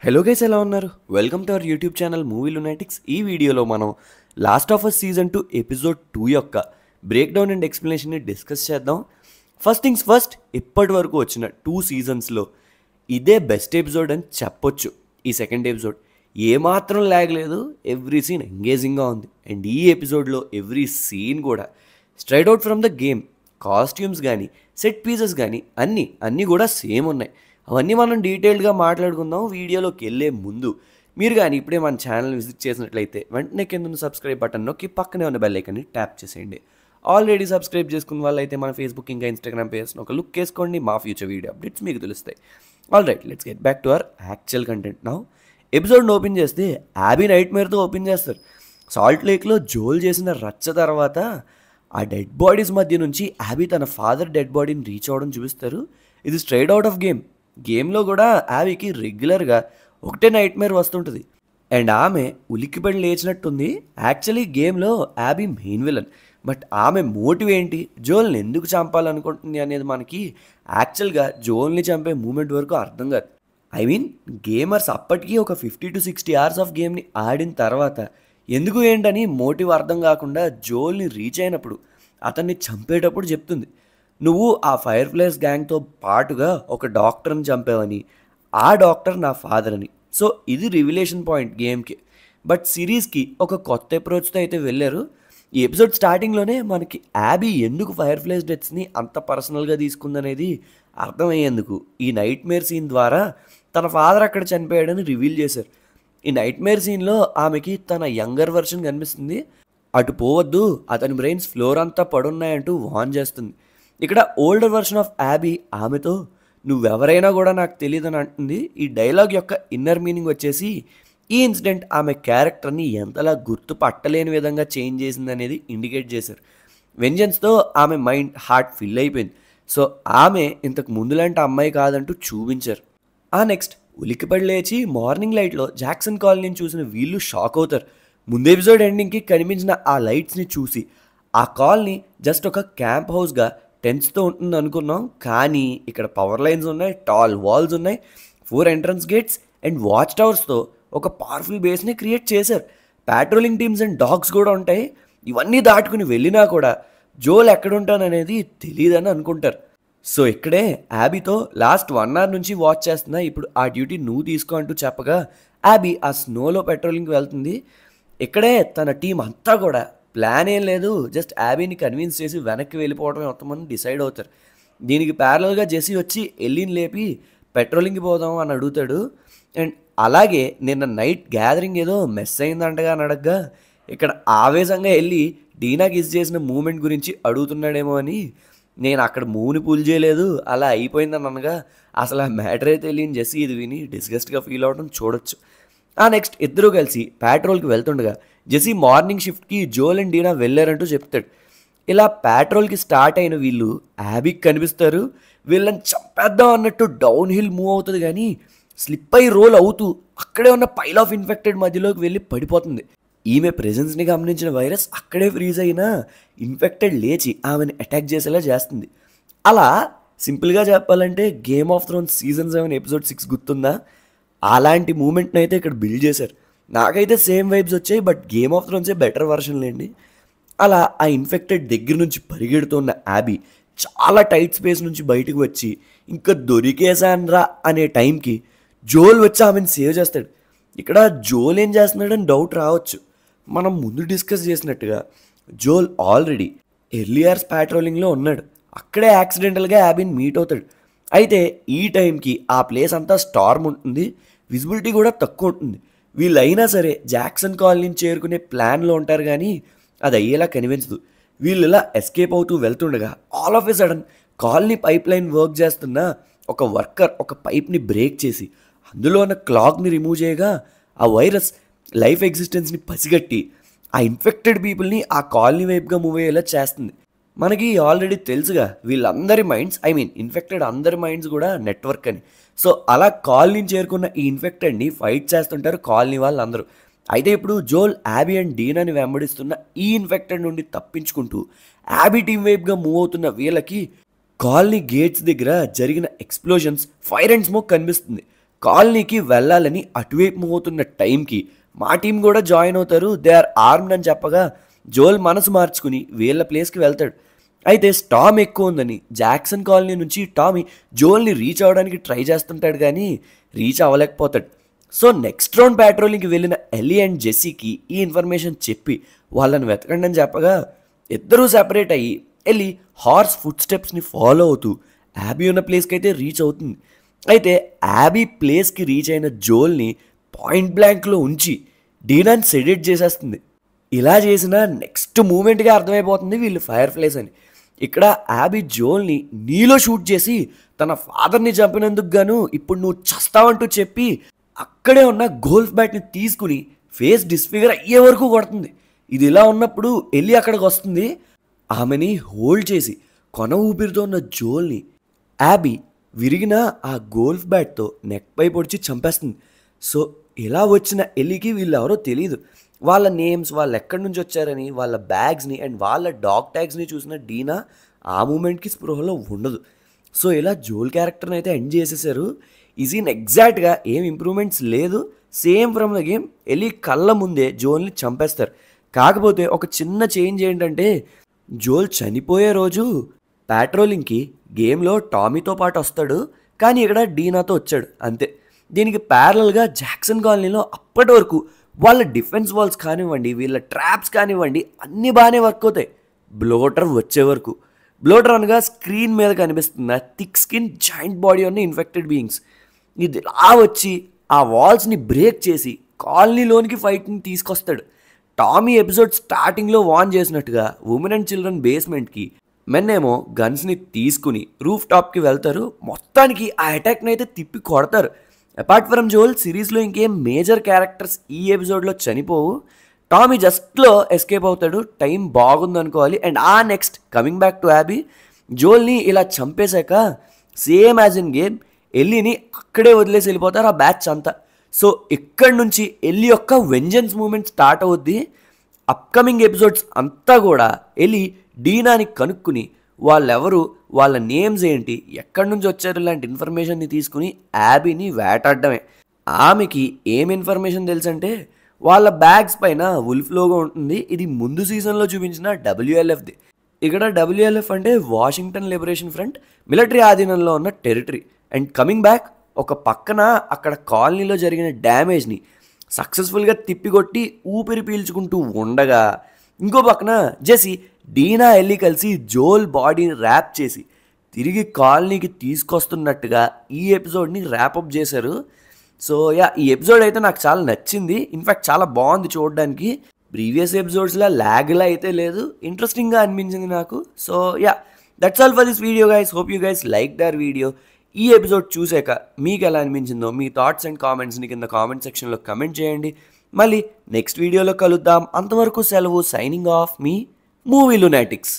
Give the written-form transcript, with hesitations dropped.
Hello guys, ఎలా ఉన్నారు? Welcome to our YouTube channel Movie Lunatics. ఈ వీడియోలో మనం Last of Us season 2 episode 2 యొక్క బ్రేక్ డౌన్ అండ్ ఎక్స్ప్లెనేషన్ని డిస్కస్ చేద్దాం. ఫస్ట్ థింగ్స్ ఫస్ట్, ఇప్పటి వరకు వచ్చిన 2 సీజన్స్లో ఇదే బెస్ట్ ఎపిసోడ్ అని చెప్పొచ్చు. ఈ సెకండ్ ఎపిసోడ్ ఏమాత్రం ల్యాగ్ లేదు, ఎవ్రీ సీన్ ఎంగేజింగ్గా ఉంది. అండ్ ఈ ఎపిసోడ్లో ఎవ్రీ సీన్ కూడా straight out from the game. Costumes కానీ సెట్ పీసెస్ కానీ అన్నీ కూడా సేమ్ ఉన్నాయి. అవన్నీ మనం డీటెయిల్డ్గా మాట్లాడుకుందాం వీడియోలోకి వెళ్ళే ముందు. మీరు కానీ ఇప్పుడే మన ఛానల్ విజిట్ చేసినట్లయితే వెంటనే కింద సబ్స్క్రైబ్ బటన్ నొక్కి పక్కనే ఉన్న బెల్ ఐకాన్ని ట్యాప్ చేసేయండి. ఆల్రెడీ సబ్స్క్రైబ్ చేసుకున్న వాళ్ళైతే మన ఫేస్బుక్ ఇంకా ఇన్స్టాగ్రామ్ పేజ్ని ఒక లుక్ వేసుకోండి. మా ఫ్యూచర్ వీడియో అప్డేట్స్ మీకు తెలుస్తాయి. All right, let's get back to our actual content now. ఎపిసోడ్ని ఓపెన్ చేస్తే యాబీ నైట్ మేర్తో ఓపెన్ చేస్తారు. సాల్ట్ లేక్లో జోల్ చేసిన రచ్చ తర్వాత ఆ డెడ్ బాడీస్ మధ్య నుంచి యాబీ తన ఫాదర్ డెడ్ బాడీని రీచ్ అవ్వడం చూపిస్తారు. ఇది స్ట్రైట్ అవుట్ ఆఫ్ గేమ్లో కూడా యాబీకి రెగ్యులర్గా ఒకటే నైట్ మేర్ వస్తుంటుంది. అండ్ ఆమె ఉలిక్కిపడి లేచినట్టుంది. యాక్చువల్లీ గేమ్లో యాబీ మెయిన్ విలన్, బట్ ఆమె మోటివ్ ఏంటి, జోల్ని ఎందుకు చంపాలనుకుంటుంది అనేది మనకి యాక్చువల్గా జోల్ని చంపే మూమెంట్ వరకు అర్థం కాదు. ఐ మీన్ గేమర్స్ అప్పటికీ ఒక 50 to 60 hours ఆఫ్ గేమ్ని ఆడిన తర్వాత ఎందుకు ఏంటని మోటివ్ అర్థం కాకుండా జోల్ని రీచ్ అయినప్పుడు అతన్ని చంపేటప్పుడు చెప్తుంది, నువ్వు ఆ ఫైర్ ఫ్లైస్ గ్యాంగ్తో పాటుగా ఒక డాక్టర్ని చంపావని, ఆ డాక్టర్ నా ఫాదర్ అని. సో ఇది రివిలేషన్ పాయింట్ గేమ్కి. బట్ సిరీస్కి ఒక కొత్త అప్రోచ్తో అయితే వెళ్ళారు. ఈ ఎపిసోడ్ స్టార్టింగ్లోనే మనకి యాబీ ఎందుకు ఫైర్ ఫ్లైస్ డెత్స్ని అంత పర్సనల్గా తీసుకుందనేది అర్థమయ్యేందుకు ఈ నైట్ మేర్ సీన్ ద్వారా తన ఫాదర్ అక్కడ చనిపోయాడని రివీల్ చేశారు. ఈ నైట్ మేర్ సీన్లో ఆమెకి తన యంగర్ వర్షన్ కనిపిస్తుంది. అటు పోవద్దు, అతని బ్రెయిన్స్ ఫ్లోర్ అంతా పడున్నాయంటూ వార్న్ చేస్తుంది. ఇక్కడ ఓల్డర్ వర్షన్ ఆఫ్ యాబీ ఆమెతో నువ్వెవరైనా కూడా నాకు తెలియదని అంటుంది. ఈ డైలాగ్ యొక్క ఇన్నర్ మీనింగ్ వచ్చేసి ఈ ఇన్సిడెంట్ ఆమె క్యారెక్టర్ని ఎంతలా గుర్తుపట్టలేని విధంగా చేంజ్ చేసింది అనేది ఇండికేట్ చేశారు. వెంజన్స్తో ఆమె మైండ్ హార్ట్ ఫిల్ అయిపోయింది. సో ఆమె ఇంతకు ముందులాంటి అమ్మాయి కాదంటూ చూపించారు. ఆ నెక్స్ట్ ఉలిక్కిపడి లేచి మార్నింగ్ లైట్లో జాక్సన్ కాలనీని చూసిన వీళ్ళు షాక్ అవుతారు. ముందు ఎపిసోడ్ ఎండింగ్కి కనిపించిన ఆ లైట్స్ని చూసి ఆ కాలనీ జస్ట్ ఒక క్యాంప్ హౌస్గా టెన్స్తో ఉంటుంది అనుకున్నాం. కానీ ఇక్కడ పవర్ లైన్స్ ఉన్నాయి, టాల్ వాల్స్ ఉన్నాయి, 4 ఎంట్రన్స్ గేట్స్ అండ్ వాచ్ టవర్స్తో ఒక పవర్ఫుల్ బేస్ని క్రియేట్ చేశారు. ప్యాట్రోలింగ్ టీమ్స్ అండ్ డాగ్స్ కూడా ఉంటాయి. ఇవన్నీ దాటుకుని వెళ్ళినా కూడా జోల్ ఎక్కడుంటాననేది తెలియదని అనుకుంటారు. సో ఇక్కడే యాబీతో లాస్ట్ 1 hour నుంచి వాచ్ చేస్తున్నా, ఇప్పుడు ఆ డ్యూటీ నువ్వు తీసుకో అంటూ చెప్పగా యాబీ ఆ స్నోలో పెట్రోలింగ్కి వెళ్తుంది. ఇక్కడే తన టీం అంతా కూడా ప్లాన్ ఏం లేదు, జస్ట్ యాబీని కన్విన్స్ చేసి వెనక్కి వెళ్ళిపోవడం మొత్తమని డిసైడ్ అవుతారు. దీనికి ప్యారలల్గా జెస్సీ వచ్చి ఎల్లీని లేపి పెట్రోలింగ్కి పోదాం అని అడుగుతాడు. అండ్ అలాగే నిన్న నైట్ గ్యాదరింగ్ ఏదో మెస్ అయిందంటగా అని అడగగా ఇక్కడ ఆవేశంగా వెళ్ళి డీనా కిస్ చేసిన మూమెంట్ గురించి అడుగుతున్నాడేమో అని, నేను అక్కడ మూవ్ని పూల్ చేయలేదు అలా అయిపోయిందని అనగా అసలు ఆ మ్యాటర్ అయితే తెలియని జెస్సీ ఇది విని డిస్గస్ట్గా ఫీల్ అవడం చూడొచ్చు. ఆ నెక్స్ట్ ఇద్దరూ కలిసి ప్యాట్రోల్కి వెళ్తుండగా జెస్సీ మార్నింగ్ షిఫ్ట్కి జోల్ అండ్ డీనా వెళ్ళారంటూ చెప్తాడు. ఇలా ప్యాట్రోల్కి స్టార్ట్ అయిన వీళ్ళు యాబీకి కనిపిస్తారు. వీళ్ళని చంపేద్దాం అన్నట్టు డౌన్ హిల్ మూవ్ అవుతుంది, కానీ స్లిప్ అయి రోల్ అవుతూ అక్కడే ఉన్న పైల్ ఆఫ్ ఇన్ఫెక్టెడ్ మధ్యలోకి వెళ్ళి పడిపోతుంది. ఈమె ప్రెజెన్స్ని గమనించిన వైరస్ అక్కడే ఫ్రీజ్ అయినా ఇన్ఫెక్టెడ్ లేచి ఆమెను అటాక్ చేసేలా చేస్తుంది. అలా సింపుల్గా చెప్పాలంటే Game of Thrones season 7 episode 6 గుర్తుందా? అలాంటి మూమెంట్ని అయితే ఇక్కడ బిల్డ్ చేశారు. నాకైతే సేమ్ వైబ్స్ వచ్చాయి, బట్ గేమ్ ఆఫ్ థ్రోన్సే బెటర్ వర్షన్ లేండి. అలా ఆ ఇన్ఫెక్టెడ్ దగ్గర నుంచి పరిగెడుతున్న యాబీ చాలా టైట్ స్పేస్ నుంచి బయటకు వచ్చి ఇంకా దొరికేసాన్రా అనే టైంకి జోల్ వచ్చి ఆమెను సేవ్ చేస్తాడు. ఇక్కడ జోల్ ఏం చేస్తున్నాడని డౌట్ రావచ్చు. మనం ముందు డిస్కస్ చేసినట్టుగా జోల్ ఆల్రెడీ ఎర్లీ అవర్స్ ప్యాట్రోలింగ్లో ఉన్నాడు. అక్కడే యాక్సిడెంటల్గా యాబీని మీట్ అవుతాడు. అయితే ఈ టైంకి ఆ ప్లేస్ అంతా స్టార్మ్ ఉంటుంది, విజిబిలిటీ కూడా తక్కువ ఉంటుంది. వీళ్ళైనా సరే జాక్సన్ కాలనీని చేరుకునే ప్లాన్లో ఉంటారు, కానీ అది అయ్యేలా కనిపించదు. వీళ్ళు ఇలా ఎస్కేప్ అవుతూ వెళ్తుండగా all of a sudden colony pipe line work చేస్తున్న ఒక వర్కర్ ఒక పైప్ని బ్రేక్ చేసి అందులో ఉన్న క్లాగ్ని రిమూవ్ చేయగా ఆ వైరస్ లైఫ్ ఎగ్జిస్టెన్స్ని పసిగట్టి ఆ ఇన్ఫెక్టెడ్ పీపుల్ని ఆ కాలనీ వైపుగా మూవ్ అయ్యేలా చేస్తుంది. మనకి ఆల్రెడీ తెలుసుగా వీళ్ళందరి మైండ్స్, ఐ మీన్ ఇన్ఫెక్టెడ్ అందరి మైండ్స్ కూడా నెట్వర్క్ అని. సో అలా కాలనీని చేరుకున్న ఈ ఇన్ఫెక్టెడ్ని ఫైట్ చేస్తుంటారు కాలనీ వాళ్ళందరూ. అయితే ఇప్పుడు జోల్ యాబీ అండ్ డీనాని వెంబడిస్తున్న ఈ ఇన్ఫెక్టెడ్ నుండి తప్పించుకుంటూ యాబీ టీం వైపుగా మూవ్ అవుతున్న వీళ్ళకి కాలనీ గేట్స్ దగ్గర జరిగిన ఎక్స్ప్లోజన్స్, ఫైర్ అండ్ స్మోక్ కనిపిస్తుంది. కాలనీకి వెళ్ళాలని అటువైపు మూవ్ అవుతున్న టైంకి మా టీం కూడా జాయిన్ అవుతారు, దే ఆర్ ఆర్మ్డ్ అని చెప్పగా జోల్ మనసు మార్చుకుని వీళ్ళ ప్లేస్కి వెళ్తాడు. అయితే స్టామ్ ఎక్కువ ఉందని జాక్సన్ కాలనీ నుంచి టామీ జోల్ని రీచ్ అవ్వడానికి ట్రై చేస్తుంటాడు కానీ రీచ్ అవ్వలేకపోతాడు. సో నెక్స్ట్ రౌండ్ ప్యాట్రోలింగ్కి వెళ్ళిన ఎల్లీ అండ్ జెస్సీకి ఈ ఇన్ఫర్మేషన్ చెప్పి వాళ్ళని వెతకండి అని చెప్పగా ఇద్దరూ సెపరేట్ అయ్యి ఎల్లీ హార్స్ ఫుట్ స్టెప్స్ని ఫాలో అవుతూ యాబీ ఉన్న ప్లేస్కి అయితే రీచ్ అవుతుంది. అయితే యాబీ ప్లేస్కి రీచ్ అయిన జోల్ని పాయింట్ బ్లాంక్లో ఉంచి డీనాని సెడేట్ చేసేస్తుంది. ఇలా చేసిన నెక్స్ట్ మూమెంట్గా అర్థమైపోతుంది వీళ్ళు ఫైర్ ఫ్లైస్ అని. ఇక్కడ యాబీ జోల్ని నీలో షూట్ చేసి తన ఫాదర్ని చంపినందుకు గాను ఇప్పుడు నువ్వు చస్తావంటూ చెప్పి అక్కడే ఉన్న గోల్ఫ్ బ్యాట్ని తీసుకుని ఫేస్ డిస్ఫిగర్ అయ్యే వరకు కొడుతుంది. ఇది ఇలా ఉన్నప్పుడు ఎల్లీ అక్కడికి వస్తుంది. ఆమెని హోల్డ్ చేసి కొన ఊపిరితో ఉన్న జోల్ని యాబీ విరిగిన ఆ గోల్ఫ్ బ్యాట్తో నెక్ పై పొడిచి చంపేస్తుంది. సో ఇలా వచ్చిన ఎల్లీకి వీళ్ళెవరో తెలియదు. వాళ్ళ నేమ్స్, వాళ్ళు ఎక్కడి నుంచి వచ్చారని, వాళ్ళ బ్యాగ్స్ని అండ్ వాళ్ళ డాగ్ ట్యాగ్స్ని చూసిన డీనా ఆ మూమెంట్కి స్పృహలో ఉండదు. సో ఇలా జోల్ క్యారెక్టర్ని అయితే ఎండ్ చేసేసారు. ఈ సీన్ ఎగ్జాక్ట్గా ఏం ఇంప్రూవ్మెంట్స్ లేదు, same from the game. Ellie కళ్ళ ముందే జోల్ని చంపేస్తారు. కాకపోతే ఒక చిన్న చేంజ్ ఏంటంటే జోల్ చనిపోయే రోజు ప్యాట్రోలింగ్కి గేమ్లో టామీతో పాటు వస్తాడు, కానీ ఇక్కడ డీనాతో వచ్చాడు అంతే. దీనికి ప్యారలల్గా జాక్సన్ కాలనీలో అప్పటి వరకు వాళ్ళ డిఫెన్స్ వాల్స్ కానివ్వండి, వీళ్ళ ట్రాప్స్ కానివ్వండి అన్నీ బాగానే వర్క్ అవుతాయి బ్లోటర్ వచ్చే వరకు. బ్లోటర్ అనగా స్క్రీన్ మీద కనిపిస్తున్న థిక్ స్కిన్ జాయింట్ బాడీ ఉన్న ఇన్ఫెక్టెడ్ బీయింగ్స్. ఇది ఇలా వచ్చి ఆ వాల్స్ని బ్రేక్ చేసి కాలనీలోనికి ఫైట్ని తీసుకొస్తాడు. టామీ ఎపిసోడ్ స్టార్టింగ్లో వార్న్ చేసినట్టుగా ఉమెన్ అండ్ చిల్డ్రన్ బేస్మెంట్కి మెన్ ఏమో గన్స్ని తీసుకుని రూఫ్ టాప్కి వెళ్తారు. మొత్తానికి ఆ అటాక్ని అయితే తిప్పి కొడతారు. అపార్ట్ ఫ్రమ్ జోల్ సిరీస్లో ఇంకేం మేజర్ క్యారెక్టర్స్ ఈ ఎపిసోడ్లో చనిపోవు. టామీ జస్ట్లో ఎస్కేప్ అవుతాడు. టైం బాగుందనుకోవాలి. అండ్ ఆ next coming back to Abby, జోల్ని ఇలా చంపేశాక సేమ్ యాజ్ ఇన్ గేమ్ ఎల్లీని అక్కడే వదిలేసి వెళ్ళిపోతారు ఆ బ్యాచ్ అంతా. సో ఇక్కడి నుంచి ఎల్లీ యొక్క వెంజెన్స్ మూమెంట్ స్టార్ట్ అవుద్ది. అప్కమింగ్ ఎపిసోడ్స్ అంతా కూడా ఎల్లీ డీనాని కనుక్కుని వాళ్ళెవరు, వాళ్ళ నేమ్స్ ఏంటి, ఎక్కడి నుంచి వచ్చారు ఇలాంటి ఇన్ఫర్మేషన్ని తీసుకుని యాబీని వేటాడడమే. ఆమెకి ఏం ఇన్ఫర్మేషన్ తెలుసంటే వాళ్ళ బ్యాగ్స్ పైన వుల్ఫ్ లోగో ఉంటుంది. ఇది ముందు సీజన్లో చూపించిన WLFది. ఇక్కడ WLF అంటే వాషింగ్టన్ లిబరేషన్ ఫ్రంట్, మిలిటరీ ఆధీనంలో ఉన్న టెరిటరీ. అండ్ కమింగ్ బ్యాక్ ఒక పక్కన అక్కడ కాలనీలో జరిగిన డ్యామేజ్ని సక్సెస్ఫుల్గా తిప్పికొట్టి ఊపిరి పీల్చుకుంటూ ఉండగా ఇంకో పక్కన జెస్సీ, డీనా ఎల్లీ కలిసి జోల్ బాడీని ర్యాప్ చేసి తిరిగి కాలనీకి తీసుకొస్తున్నట్టుగా ఈ ఎపిసోడ్ని ర్యాపప్ చేశారు. సో ఈ ఎపిసోడ్ అయితే నాకు చాలా నచ్చింది. ఇన్ఫ్యాక్ట్ చాలా బాగుంది చూడడానికి. ప్రీవియస్ ఎపిసోడ్స్లో ల్యాగ్లా అయితే లేదు, ఇంట్రెస్టింగ్గా అనిపించింది నాకు. So that's all for this video guys. Hope you guys like the video. ఈ ఎపిసోడ్ చూసాక మీకు ఎలా అనిపించిందో మీ థాట్స్ అండ్ కామెంట్స్ని కింద కామెంట్ సెక్షన్లో కమెంట్ చేయండి. మళ్ళీ నెక్స్ట్ వీడియోలో కలుద్దాం. అంతవరకు సెలవు. సైనింగ్ ఆఫ్ మీ మూవీ లునాటిక్స్.